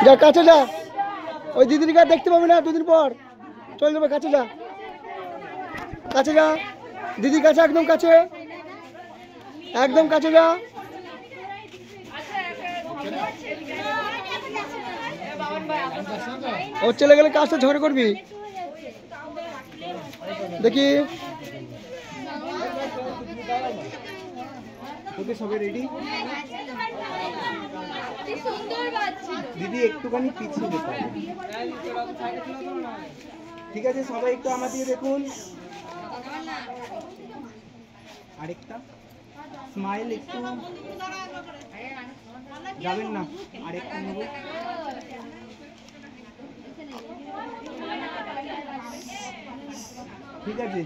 যা কাছে যা, ওই দিদির কাছে দেখতে পাবি না, দুদিন পর চলে যাবে। কাছে যা, কাছে যা, দিদির কাছে, একদম কাছে, একদম কাছে যা। ও চলে গেলে কাজটা ঝড় করবি দেখি। ওকে সবাই রেডি? দিদি একটুখানি পিছিয়ে যেতে, ঠিক আছে? সবাই একটু আমার দিকে দেখুন। আরেকটা স্মাইল, একটু যাবেন না, আরেকটা নেব। ঠিক আছে?